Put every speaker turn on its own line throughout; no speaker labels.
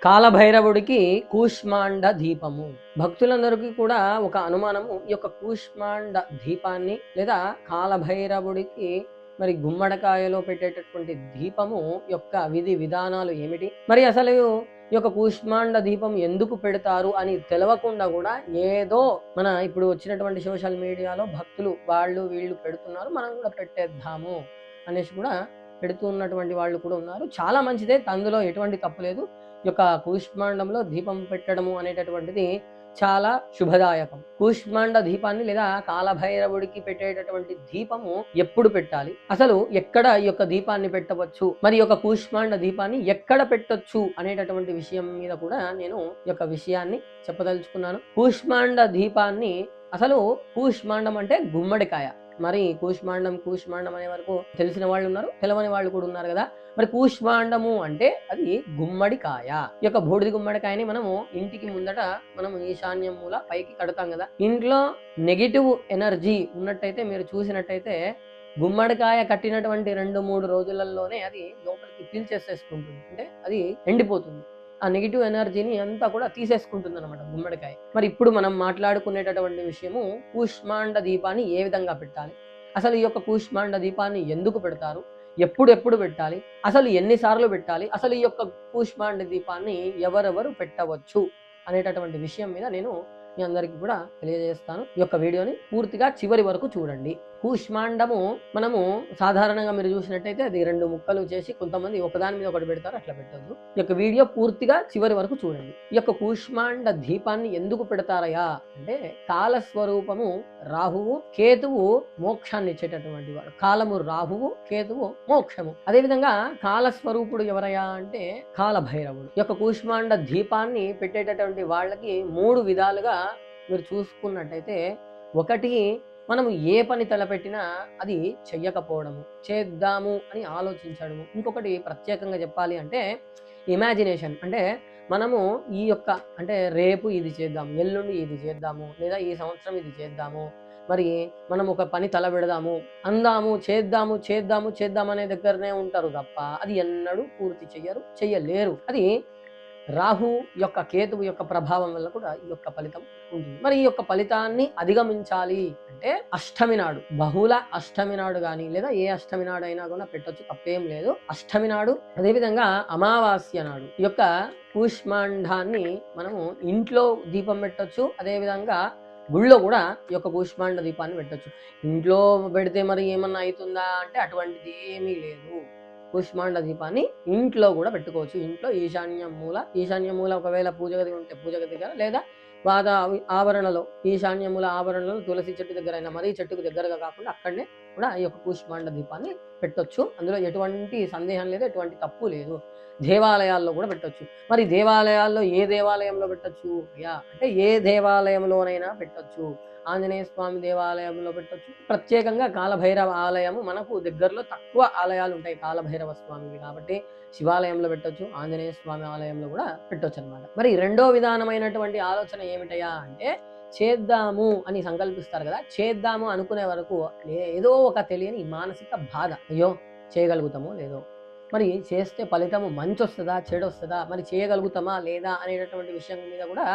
కాలభైరవుడికి కూష్మాండ దీపము. భక్తులందరికీ కూడా ఒక అనుమానము, ఈ యొక్క కూష్మాండ దీపాన్ని లేదా కాలభైరవుడికి మరి గుమ్మడికాయలో పెట్టేటటువంటి దీపము యొక్క విధి విధానాలు ఏమిటి, మరి అసలు ఈ యొక్క కూష్మాండ దీపం ఎందుకు పెడతారు అని తెలవకుండా కూడా ఏదో మన ఇప్పుడు వచ్చినటువంటి సోషల్ మీడియాలో భక్తులు వాళ్ళు వీళ్ళు పెడుతున్నారు, మనం కూడా పెట్టేద్దాము అనేసి కూడా పెడుతూ ఉన్నటువంటి వాళ్ళు కూడా ఉన్నారు. చాలా మంచిదే, అందులో ఎటువంటి తప్పు లేదు. ఈ యొక్క కూష్మాండంలో దీపం పెట్టడము అనేటటువంటిది చాలా శుభదాయకం. కూష్మాండ దీపాన్ని లేదా కాలభైరవుడికి పెట్టేటటువంటి దీపము ఎప్పుడు పెట్టాలి, అసలు ఎక్కడ ఈ యొక్క దీపాన్ని పెట్టవచ్చు, మరి ఈ యొక్క కూష్మాండ దీపాన్ని ఎక్కడ పెట్టొచ్చు అనేటటువంటి విషయం మీద కూడా నేను ఈ యొక్క విషయాన్ని చెప్పదలుచుకున్నాను. కూష్మాండ దీపాన్ని అసలు కూష్మాండం అంటే గుమ్మడికాయ. మరి కూష్మాండం అనే వరకు తెలిసిన వాళ్ళు ఉన్నారు, తెలవని వాళ్ళు కూడా ఉన్నారు కదా. మరి కూష్మాండము అంటే అది గుమ్మడికాయ. ఈ యొక్క బూడిద గుమ్మడికాయని మనము ఇంటికి ముందట మనం ఈశాన్యం మూల పైకి కడతాం కదా. ఇంట్లో నెగిటివ్ ఎనర్జీ ఉన్నట్టయితే మీరు చూసినట్టయితే గుమ్మడికాయ కట్టినటువంటి 2-3 రోజులలోనే అది లోపలికి పీల్చేసేసుకుంటుంది, అంటే అది ఎండిపోతుంది. ఆ నెగిటివ్ ఎనర్జీని అంతా కూడా తీసేసుకుంటుంది అనమాట గుమ్మడికాయ. మరి ఇప్పుడు మనం మాట్లాడుకునేటటువంటి విషయము కూష్మాండ దీపాన్ని ఏ విధంగా పెట్టాలి, అసలు ఈ యొక్క కూష్మాండ దీపాన్ని ఎందుకు పెడతారు, ఎప్పుడు పెట్టాలి, అసలు ఎన్నిసార్లు పెట్టాలి, అసలు ఈ యొక్క కూష్మాండ దీపాన్ని ఎవరెవరు పెట్టవచ్చు అనేటటువంటి విషయం మీద నేను మీ అందరికీ కూడా తెలియజేస్తాను. ఈ యొక్క వీడియోని పూర్తిగా చివరి వరకు చూడండి. కూష్మాండము మనము సాధారణంగా మీరు చూసినట్టయితే అది 2 ముక్కలు చేసి కొంతమంది ఒకదాని మీద ఒకటి పెడతారు, అట్లా పెట్టద్దు. ఈ యొక్క వీడియో పూర్తిగా చివరి వరకు చూడండి. ఈ యొక్క కూష్మాండ దీపాన్ని ఎందుకు పెడతారయా అంటే, కాలస్వరూపము రాహువు, కేతువు మోక్షాన్ని ఇచ్చేటటువంటి వాడు. కాలము రాహువు, కేతువు మోక్షము. అదేవిధంగా కాలస్వరూపుడు ఎవరయ్యా అంటే కాలభైరవుడు. ఈ యొక్క కూష్మాండ దీపాన్ని పెట్టేటటువంటి వాళ్ళకి 3 విధాలుగా మీరు చూసుకున్నట్టయితే, ఒకటి మనము ఏ పని తలపెట్టినా అది చెయ్యకపోవడము, చేద్దాము అని ఆలోచించడము. ఇంకొకటి ప్రత్యేకంగా చెప్పాలి అంటే ఇమాజినేషన్, అంటే మనము ఈ యొక్క అంటే రేపు ఇది చేద్దాము, ఎల్లుండి ఇది చేద్దాము, లేదా ఈ సంవత్సరం ఇది చేద్దాము, మరి మనం ఒక పని తల పెడదాము, అందాము, చేద్దాము అనే దగ్గరనే ఉంటారు తప్ప అది ఎన్నడూ పూర్తి చెయ్యలేరు. అది రాహు యొక్క కేతువు యొక్క ప్రభావం వల్ల కూడా ఈ యొక్క ఫలితం ఉంటుంది. మరి ఈ యొక్క ఫలితాన్ని అధిగమించాలి అంటే అష్టమి నాడు, బహుళ అష్టమి నాడు కానీ లేదా ఏ అష్టమి నాడు అయినా కూడా పెట్టొచ్చు, తప్పేం లేదు. అష్టమి నాడు, అదేవిధంగా అమావాస్య నాడు ఈ యొక్క కూష్మాండాన్ని మనము ఇంట్లో దీపం పెట్టొచ్చు, అదేవిధంగా గుళ్ళో కూడా ఈ యొక్క కూష్మాండ దీపాన్ని పెట్టొచ్చు. ఇంట్లో పెడితే మరి ఏమన్నా అవుతుందా అంటే అటువంటిది ఏమీ లేదు. కూష్మాండ దీపాన్ని ఇంట్లో కూడా పెట్టుకోవచ్చు. ఇంట్లో ఈశాన్య మూల ఒకవేళ పూజ గది ఉంటే పూజ గది దగ్గర, లేదా వాద ఆవరణలో ఈశాన్య మూల ఆవరణలో తులసి చెట్టు దగ్గర అయినా, మరీ చెట్టుకు దగ్గరగా కాకుండా అక్కడనే కూడా ఈ యొక్క కూష్మాండ దీపాన్ని పెట్టొచ్చు. అందులో ఎటువంటి సందేహం లేదు, ఎటువంటి తప్పు లేదు. దేవాలయాల్లో కూడా పెట్టొచ్చు. మరి దేవాలయాల్లో ఏ దేవాలయంలో పెట్టొచ్చు అయ్యా అంటే, ఏ దేవాలయంలోనైనా పెట్టొచ్చు. ఆంజనేయ స్వామి దేవాలయంలో పెట్టొచ్చు. ప్రత్యేకంగా కాలభైరవ ఆలయము మనకు దగ్గరలో తక్కువ ఆలయాలు ఉంటాయి కాలభైరవ స్వామివి కాబట్టి శివాలయంలో పెట్టొచ్చు, ఆంజనేయ స్వామి ఆలయంలో కూడా పెట్టొచ్చు అనమాట. మరి రెండో విధానమైనటువంటి ఆలోచన ఏమిటయా అంటే, చేద్దాము అని సంకల్పిస్తారు కదా, చేద్దాము అనుకునే వరకు ఏదో ఒక తెలియని మానసిక బాధ, అయ్యో చేయగలుగుతామో లేదో, మరి చేస్తే ఫలితము మంచి వస్తుందా చెడు వస్తుందా, మరి చేయగలుగుతామా లేదా అనేటటువంటి విషయం మీద కూడా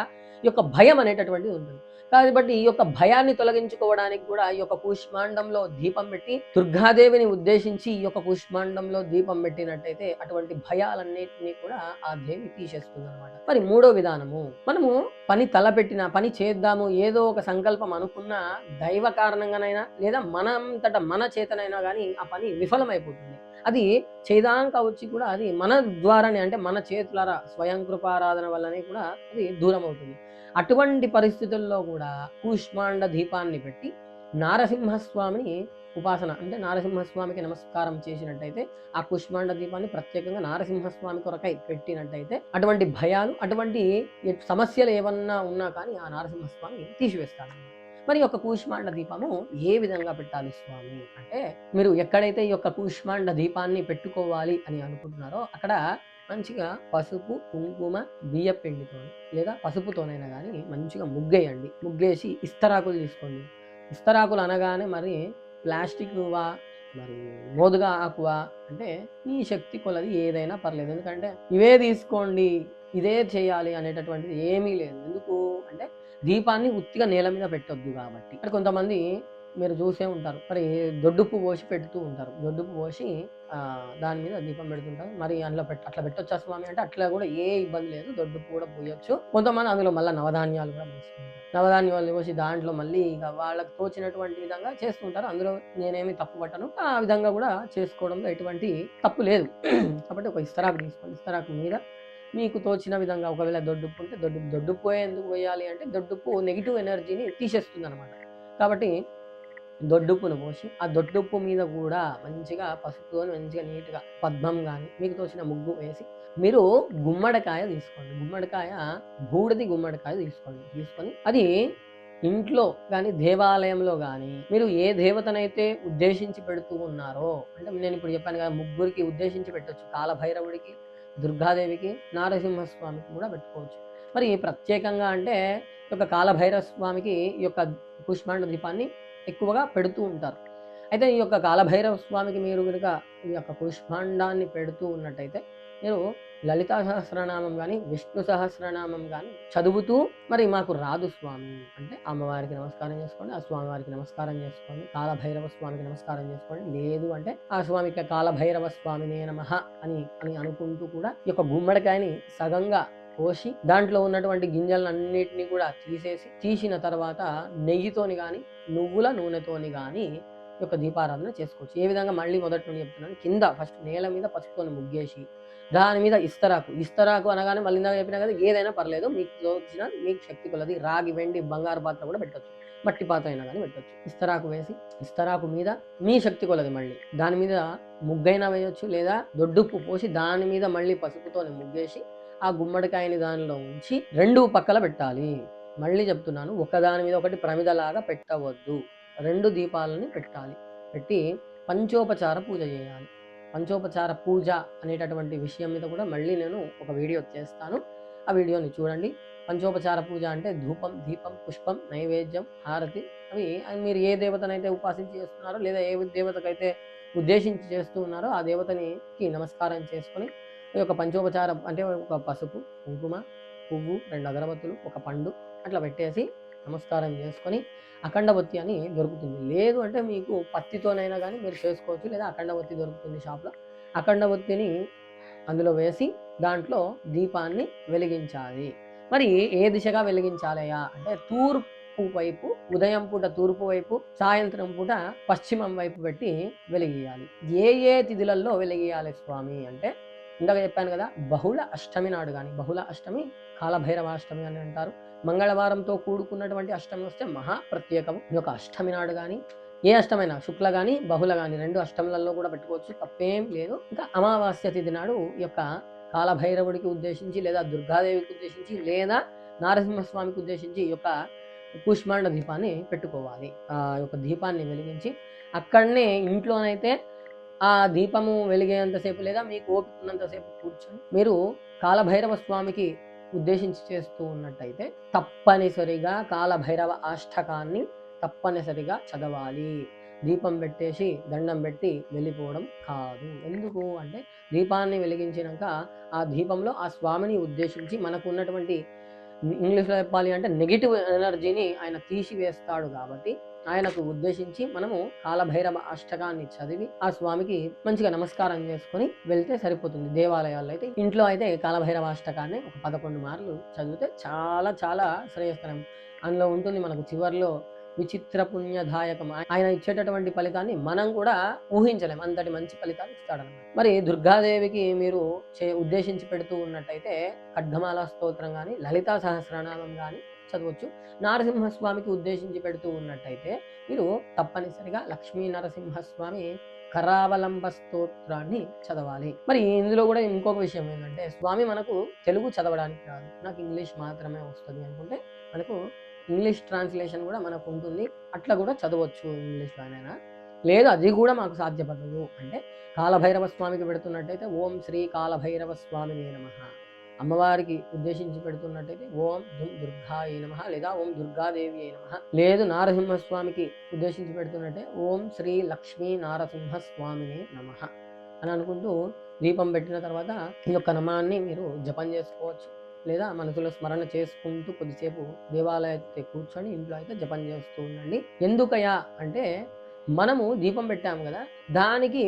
ఈ యొక్క భయం అనేటటువంటిది ఉంటుంది. కాబట్టి ఈ యొక్క భయాన్ని తొలగించుకోవడానికి కూడా ఈ యొక్క కూష్మాండంలో దీపం పెట్టి, దుర్గాదేవిని ఉద్దేశించి ఈ యొక్క కూష్మాండంలో దీపం పెట్టినట్టయితే అటువంటి భయాలన్నిటినీ కూడా ఆ దేవి తీసేస్తుంది అనమాట. మరి మూడో విధానము, మనము పని తలపెట్టిన, పని చేద్దాము ఏదో ఒక సంకల్పం అనుకున్న దైవ కారణంగానైనా లేదా మనంతట మన చేతనైనా కానీ ఆ పని విఫలమైపోతుంది. అది చేదాంక వచ్చి కూడా అది మన ద్వారానే, అంటే మన చేతులారా స్వయం కృపారాధన వల్లనే కూడా అది దూరం అవుతుంది. అటువంటి పరిస్థితుల్లో కూడా కూష్మాండ దీపాన్ని పెట్టి నారసింహస్వామిని ఉపాసన, అంటే నారసింహస్వామికి నమస్కారం చేసినట్టయితే, ఆ కూష్మాండ దీపాన్ని ప్రత్యేకంగా నారసింహస్వామి కొరకై పెట్టినట్టయితే అటువంటి భయాలు, అటువంటి సమస్యలు ఏమన్నా ఉన్నా కానీ ఆ నారసింహస్వామి తీసివేస్తాడు. మరి యొక్క కూష్మాండ దీపము ఏ విధంగా పెట్టాలి స్వామి అంటే, మీరు ఎక్కడైతే ఈ యొక్క కూష్మాండ దీపాన్ని పెట్టుకోవాలి అని అనుకుంటున్నారో అక్కడ మంచిగా పసుపు, కుంకుమ, బియ్యపిండితో లేదా పసుపుతోనైనా కానీ మంచిగా ముగ్గేయండి. ముగ్గేసి ఇస్తరాకులు తీసుకోండి. ఇస్తరాకులు అనగానే మరి ప్లాస్టిక్వా మరి మోదుగా ఆకువా అంటే మీ శక్తి కొలది ఏదైనా పర్లేదు, ఎందుకంటే ఇవే తీసుకోండి ఇదే చేయాలి అనేటటువంటిది ఏమీ లేదు. ఎందుకు అంటే దీపాన్ని ఉత్తిగా నేల మీద పెట్టొద్దు కాబట్టి. మరి కొంతమంది మీరు చూసే ఉంటారు. మరి దొడ్డుప్పు పోసి పెడుతూ ఉంటారు. దొడ్డుప్పు పోసి దాని మీద దీపం పెడుతుంటారు. మరి అందులో అట్లా పెట్టొచ్చా స్వామి అంటే అట్లా కూడా ఏ ఇబ్బంది లేదు. దొడ్డుప్పు కూడా పోయొచ్చు. కొంతమంది అందులో మళ్ళీ నవధాన్యాలు కూడా పోసుకుంటారు. నవధాన్యాలు పోసి దాంట్లో మళ్ళీ ఇక వాళ్ళకి తోచినటువంటి విధంగా చేస్తుంటారు. అందులో నేనేమి తప్పు పట్టను. ఆ విధంగా కూడా చేసుకోవడంలో ఎటువంటి తప్పు లేదు. కాబట్టి ఒక ఇస్తరాకు తీసుకోండి. ఇస్తరాకు మీద మీకు తోచిన విధంగా ఒకవేళ దొడ్డుప్పు ఉంటే దొడ్డుప్పు ఎందుకు వేయాలి అంటే దొడ్డుప్పు నెగిటివ్ ఎనర్జీని తీసేస్తుంది అనమాట. కాబట్టి దొడ్డుప్పును పోసి ఆ దొడ్డుప్పు మీద కూడా మంచిగా పసుపుతో మంచిగా నీట్గా పద్మం కానీ మీకు తోచిన ముగ్గు వేసి మీరు గుమ్మడికాయ తీసుకోండి. గుమ్మడికాయ బూడిది గుమ్మడికాయ తీసుకొని అది ఇంట్లో కానీ దేవాలయంలో కానీ మీరు ఏ దేవతనైతే ఉద్దేశించి పెడుతూ ఉన్నారో అంటే నేను ఇప్పుడు చెప్పాను కదా, ముగ్గురికి ఉద్దేశించి పెట్టొచ్చు. కాలభైరవుడికి, దుర్గాదేవికి, నారసింహస్వామికి కూడా పెట్టుకోవచ్చు. మరి ప్రత్యేకంగా అంటే ఈ యొక్క కాలభైరవ స్వామికి ఈ యొక్క కుష్మాండ దీపాన్ని ఎక్కువగా పెడుతూ ఉంటారు. అయితే ఈ యొక్క కాలభైరవ స్వామికి మీరు కనుక ఈ యొక్క కుష్మాండాన్ని పెడుతూ ఉన్నట్టయితే మీరు లలితా సహస్రనామం కానీ విష్ణు సహస్రనామం కానీ చదువుతూ మరి మాకు రాదు స్వామి అంటే అమ్మవారికి నమస్కారం చేసుకోండి, ఆ స్వామి వారికి నమస్కారం చేసుకోండి, కాలభైరవ స్వామికి నమస్కారం చేసుకోండి. లేదు అంటే ఆ స్వామికి కాలభైరవ స్వామినే నమః అని అనుకుంటూ కూడా ఈ యొక్క గుమ్మడికాయని సగంగా కోసి దాంట్లో ఉన్నటువంటి గింజలన్నిటినీ కూడా తీసిన తర్వాత నెయ్యితోని కానీ నువ్వుల నూనెతోని కానీ ఈ యొక్క దీపారాధన చేసుకోవచ్చు. ఏ విధంగా మళ్ళీ మొదటి నుండి చెప్తున్నాను. కింద ఫస్ట్ నేల మీద పసుపుతోని ముగ్గేసి దాని మీద ఇస్తరాకు అనగానే మళ్ళీ ఇందాక చెప్పినా కదా, ఏదైనా పర్లేదు మీకు తోచిన మీకు శక్తి కొలది రాగి, వెండి, బంగారు పాత్ర కూడా పెట్టచ్చు, మట్టి పాత్ర అయినా కానీ పెట్టచ్చు. ఇస్తరాకు వేసి ఇస్తరాకు మీద మీ శక్తి కొలది మళ్ళీ దాని మీద ముగ్గైనా వేయొచ్చు, లేదా దొడ్డుప్పు పోసి దాని మీద మళ్ళీ పసుపుతోని ముగ్గేసి ఆ గుమ్మడికాయని దానిలో ఉంచి రెండు పక్కల పెట్టాలి. మళ్ళీ చెప్తున్నాను, ఒకదాని మీద ఒకటి ప్రమిదలాగా పెట్టవద్దు. రెండు దీపాలని పెట్టాలి. పెట్టి పంచోపచార పూజ చేయాలి. పంచోపచార పూజ అనేటటువంటి విషయం మీద కూడా మళ్ళీ నేను ఒక వీడియో చేస్తాను. ఆ వీడియోని చూడండి. పంచోపచార పూజ అంటే ధూపం, దీపం, పుష్పం, నైవేద్యం, హారతి అవి మీరు ఏ దేవతనైతే ఉపాసించి చేస్తున్నారో లేదా ఏ దేవతకైతే ఉద్దేశించి చేస్తూ ఉన్నారో ఆ దేవతనికి నమస్కారం చేసుకొని ఈ యొక్క పంచోపచారం అంటే ఒక పసుపు, కుంకుమ, పువ్వు, 2 అగరబత్తులు, ఒక పండు అట్లా పెట్టేసి నమస్కారం చేసుకొని అఖండవత్తి అని దొరుకుతుంది. లేదు అంటే మీకు పత్తితోనైనా కానీ మీరు చేసుకోవచ్చు, లేదా అఖండవత్తి దొరుకుతుంది షాప్లో. అఖండవత్తిని అందులో వేసి దాంట్లో దీపాన్ని వెలిగించాలి. మరి ఏ దిశగా వెలిగించాలయ్యా అంటే తూర్పు వైపు, ఉదయం పూట తూర్పు వైపు, సాయంత్రం పూట పశ్చిమం వైపు పెట్టి వెలిగియాలి. ఏ తిథులలో వెలిగియాలి స్వామి అంటే ఇందాక చెప్పాను కదా, బహుళ అష్టమి నాడు కానీ, బహుళ అష్టమి కాలభైరవాష్టమి అని అంటారు. మంగళవారంతో కూడుకున్నటువంటి అష్టమి వస్తే మహా ప్రత్యేకము. ఈ యొక్క అష్టమి నాడు కానీ, ఏ అష్టమైనా శుక్ల కానీ బహుళ కానీ 2 అష్టములలో కూడా పెట్టుకోవచ్చు, తప్పేం లేదు. ఇంకా అమావాస్య తిథి నాడు ఈ యొక్క కాలభైరవుడికి ఉద్దేశించి, లేదా దుర్గాదేవికి ఉద్దేశించి, లేదా నారసింహస్వామికి ఉద్దేశించి ఈ యొక్క కూష్మాండ దీపాన్ని పెట్టుకోవాలి. ఆ యొక్క దీపాన్ని వెలిగించి అక్కడనే ఇంట్లోనైతే ఆ దీపము వెలిగేంతసేపు లేదా మీకు ఓపిక ఉన్నంతసేపు కూర్చొని మీరు కాలభైరవ స్వామికి ఉద్దేశించి చేస్తూ ఉన్నట్టయితే తప్పనిసరిగా కాలభైరవ అష్టకాన్ని తప్పనిసరిగా చదవాలి. దీపం పెట్టేసి దండం పెట్టి వెళ్ళిపోవడం కాదు. ఎందుకు అంటే దీపాన్ని వెలిగించినాక ఆ దీపంలో ఆ స్వామిని ఉద్దేశించి మనకు ఉన్నటువంటి ఇంగ్లీష్లో చెప్పాలి అంటే నెగిటివ్ ఎనర్జీని ఆయన తీసివేస్తాడు. కాబట్టి ఆయనకు ఉద్దేశించి మనము కాలభైరవ అష్టకాన్ని చదివి ఆ స్వామికి మంచిగా నమస్కారం చేసుకొని వెళ్తే సరిపోతుంది. దేవాలయాల్లో అయితే, ఇంట్లో అయితే కాలభైరవ అష్టకాన్ని ఒక 11 మార్లు చదివితే చాలా చాలా శ్రేయస్కరం. అందులో ఉంటుంది మనకు చివరిలో విచిత్ర పుణ్యదాయకం. ఆయన ఇచ్చేటటువంటి ఫలితాన్ని మనం కూడా ఊహించలేం, అంతటి మంచి ఫలితాన్ని ఇస్తాడన్నమాట. మరి దుర్గాదేవికి మీరు ఉద్దేశించి పెడుతూ ఉన్నట్టయితే ఖడ్గమాల స్తోత్రం కానీ, లలితా సహస్రనామం కానీ చదవచ్చు. నారసింహస్వామికి ఉద్దేశించి పెడుతూ ఉన్నట్టయితే మీరు తప్పనిసరిగా లక్ష్మీ నరసింహస్వామి కరావలంబ స్తోత్రాన్ని చదవాలి. మరి ఇందులో కూడా ఇంకొక విషయం ఏంటంటే, స్వామి మనకు తెలుగు చదవడానికి రాదు, నాకు ఇంగ్లీష్ మాత్రమే వస్తుంది అనుకుంటే మనకు ఇంగ్లీష్ ట్రాన్స్లేషన్ కూడా మనకు ఉంటుంది, అట్లా కూడా చదవచ్చు ఇంగ్లీష్లోనైనా. లేదు అది కూడా మాకు సాధ్యపడదు అంటే కాలభైరవ స్వామికి పెడుతున్నట్టయితే ఓం శ్రీ కాలభైరవ స్వామినే నమః, అమ్మవారికి ఉద్దేశించి పెడుతున్నట్టయితే ఓం దుర్గాయ నమః లేదా ఓం దుర్గాదేవి అయి నమః. లేదు నారసింహస్వామికి ఉద్దేశించి పెడుతున్నట్టే ఓం శ్రీ లక్ష్మీ నారసింహస్వామినే నమః అని అనుకుంటూ దీపం పెట్టిన తర్వాత ఈ యొక్క నామాన్ని మీరు జపం చేసుకోవచ్చు. లేదా మనసులో స్మరణ చేసుకుంటూ కొద్దిసేపు దేవాలయం అయితే కూర్చొని ఇంట్లో అయితే జపం చేస్తూ ఉండండి. ఎందుకయ్యా అంటే మనము దీపం పెట్టాము కదా, దానికి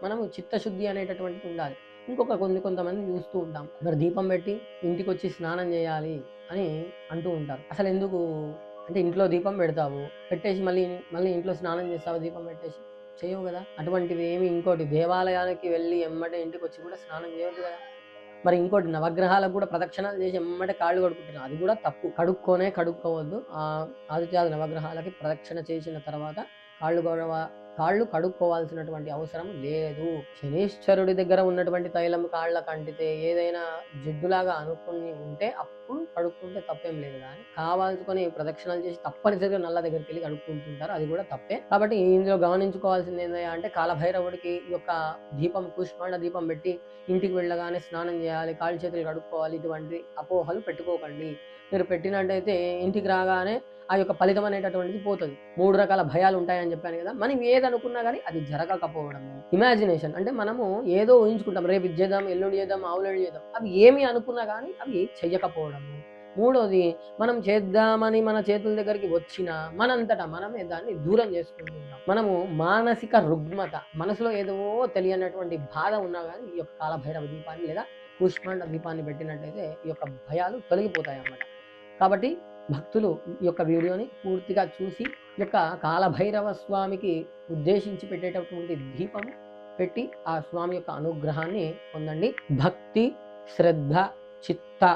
మనము చిత్తశుద్ధి అనేటటువంటిది ఉండాలి. కొంతమంది చూస్తూ ఉంటాం, మరి దీపం పెట్టి ఇంటికి వచ్చి స్నానం చేయాలి అని అంటూ ఉంటారు. అసలు ఎందుకు అంటే ఇంట్లో దీపం పెడతావు, పెట్టేసి మళ్ళీ మళ్ళీ ఇంట్లో స్నానం చేస్తావు దీపం పెట్టేసి? చేయవు కదా. అటువంటివి ఏమి ఇంకోటి దేవాలయానికి వెళ్ళి ఎమ్మటే ఇంటికి వచ్చి కూడా స్నానం చేయొద్దు కదా. మరి ఇంకోటి నవగ్రహాలకు కూడా ప్రదక్షిణాలు చేసి ఎమ్మటే కాళ్ళు కడుక్కుంటున్నారు, అది కూడా తప్పు. కడుక్కోవద్దు. ఆదిత్యాది నవగ్రహాలకి ప్రదక్షిణ చేసిన తర్వాత కాళ్ళు కడుక్కోవాల్సినటువంటి అవసరం లేదు. శనీశ్వరుడి దగ్గర ఉన్నటువంటి తైలం కాళ్ళకు అంటితే ఏదైనా జిడ్డులాగా అనుకుని ఉంటే అప్పుడు కడుక్కుంటే తప్పేం లేదు. కానీ కావాల్సుకొని ప్రదక్షిణలు చేసి తప్పనిసరిగా నల్ల దగ్గరికి వెళ్ళి కడుక్కుంటుంటారు, అది కూడా తప్పే. కాబట్టి ఇందులో గమనించుకోవాల్సింది ఏంటంటే అంటే కాలభైరవుడికి ఈ యొక్క దీపం కూష్మాండ దీపం పెట్టి ఇంటికి వెళ్ళగానే స్నానం చేయాలి, కాళ్ళు చేతులు కడుక్కోవాలి, ఇటువంటి అపోహలు పెట్టుకోకండి. మీరు పెట్టినట్టయితే ఇంటికి రాగానే ఆ యొక్క ఫలితం అనేటటువంటిది పోతుంది. 3 రకాల భయాలు ఉంటాయని చెప్పాను కదా. మనం ఏదనుకున్నా కానీ అది జరగకపోవడము, ఇమాజినేషన్ అంటే మనము ఏదో ఊహించుకుంటాం, రేపు ఇది చేద్దాం, ఎల్లుండి చేద్దాం, ఆవులెండి చేద్దాం, అవి ఏమి అనుకున్నా కానీ అవి చెయ్యకపోవడము. మూడోది, మనం చేద్దామని మన చేతుల దగ్గరికి వచ్చినా మనంతటా మనమే దాన్ని దూరం చేసుకుంటున్నాం. మనము మానసిక రుగ్మత, మనసులో ఏదో తెలియనటువంటి బాధ ఉన్నా కానీ ఈ యొక్క కాలభైరవ దీపాన్ని లేదా కూష్మాండ దీపాన్ని పెట్టినట్టయితే ఈ యొక్క భయాలు తొలగిపోతాయి అన్నమాట. కాబట్టి భక్తులు ఈ యొక్క వీడియోని పూర్తిగా చూసి ఈ యొక్క కాలభైరవ స్వామికి ఉద్దేశించి పెట్టేటటువంటి దీపము పెట్టి ఆ స్వామి యొక్క అనుగ్రహాన్ని పొందండి. భక్తి, శ్రద్ధ, చిత్త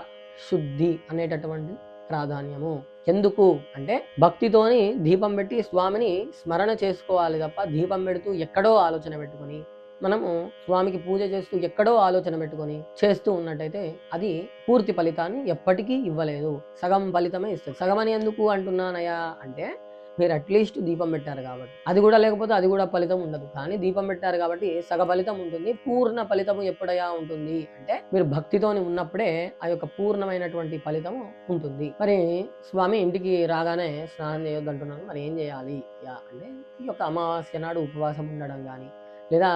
శుద్ధి అనేటటువంటి ప్రాధాన్యము. ఎందుకు అంటే భక్తితోని దీపం పెట్టి స్వామిని స్మరణ చేసుకోవాలి తప్ప దీపం పెడుతూ ఎక్కడో ఆలోచన పెట్టుకొని మనము స్వామికి పూజ చేస్తూ ఎక్కడో ఆలోచన పెట్టుకొని చేస్తూ ఉన్నట్టయితే అది పూర్తి ఫలితాన్ని ఎప్పటికీ ఇవ్వలేదు, సగం ఫలితమే ఇస్తుంది. సగం అని ఎందుకు అంటున్నానయ్యా అంటే మీరు అట్లీస్ట్ దీపం పెట్టారు కాబట్టి, అది కూడా లేకపోతే అది కూడా ఫలితం ఉండదు. కానీ దీపం పెట్టారు కాబట్టి సగ ఫలితం ఉంటుంది. పూర్ణ ఫలితము ఎప్పుడయ్యా ఉంటుంది అంటే మీరు భక్తితోని ఉన్నప్పుడే ఆ యొక్క పూర్ణమైనటువంటి ఫలితము ఉంటుంది. మరి స్వామి ఇంటికి రాగానే స్నానం చేయొద్దు అంటున్నాను, మరి ఏం చేయాలి అంటే ఈ యొక్క అమావాస్య నాడు ఉపవాసం ఉండడం కానీ, లేదా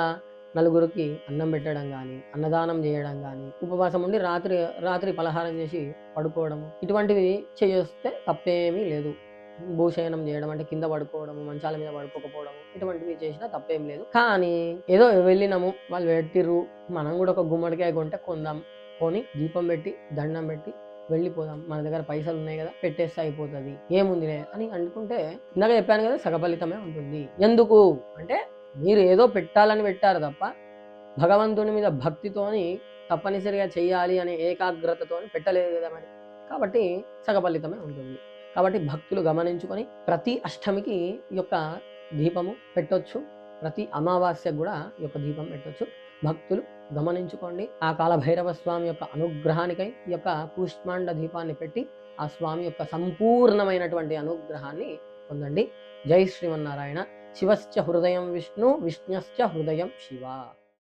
నలుగురికి అన్నం పెట్టడం కానీ, అన్నదానం చేయడం కానీ, ఉపవాసం ఉండి రాత్రి పలహారం చేసి పడుకోవడము, ఇటువంటివి చేస్తే తప్పేమీ లేదు. భూశయనం చేయడం అంటే కింద పడుకోవడము, మంచాల మీద పడుకోకపోవడము, ఇటువంటివి చేసినా తప్పేం లేదు. కానీ ఏదో వెళ్ళినాము, వాళ్ళు పెట్టిర్రు, మనం కూడా ఒక గుమ్మడికాయ కొని దీపం పెట్టి దండం పెట్టి వెళ్ళిపోదాం, మన దగ్గర పైసలు ఉన్నాయి కదా పెట్టేస్తే అయిపోతుంది, ఏముందిలే అని అనుకుంటే ఇందాక చెప్పాను కదా సగఫలితమే ఉంటుంది. ఎందుకు అంటే మీరు ఏదో పెట్టాలని పెట్టారు తప్ప భగవంతుని మీద భక్తితోని తప్పనిసరిగా చెయ్యాలి అనే ఏకాగ్రతతోని పెట్టలేదు కదా మరి. కాబట్టి సగఫలితమే ఉంటుంది. కాబట్టి భక్తులు గమనించుకొని ప్రతి అష్టమికి ఈ యొక్క దీపము పెట్టొచ్చు, ప్రతి అమావాస్యకు కూడా ఈ యొక్క దీపం పెట్టొచ్చు. భక్తులు గమనించుకోండి. ఆ కాలభైరవ స్వామి యొక్క అనుగ్రహానికై ఈ యొక్క కూష్మాండ దీపాన్ని పెట్టి ఆ స్వామి యొక్క సంపూర్ణమైనటువంటి అనుగ్రహాన్ని పొందండి. జై శ్రీమన్నారాయణ. శివశ్చ హృదయం విష్ణు, విష్ణుశ్చ హృదయం శివ.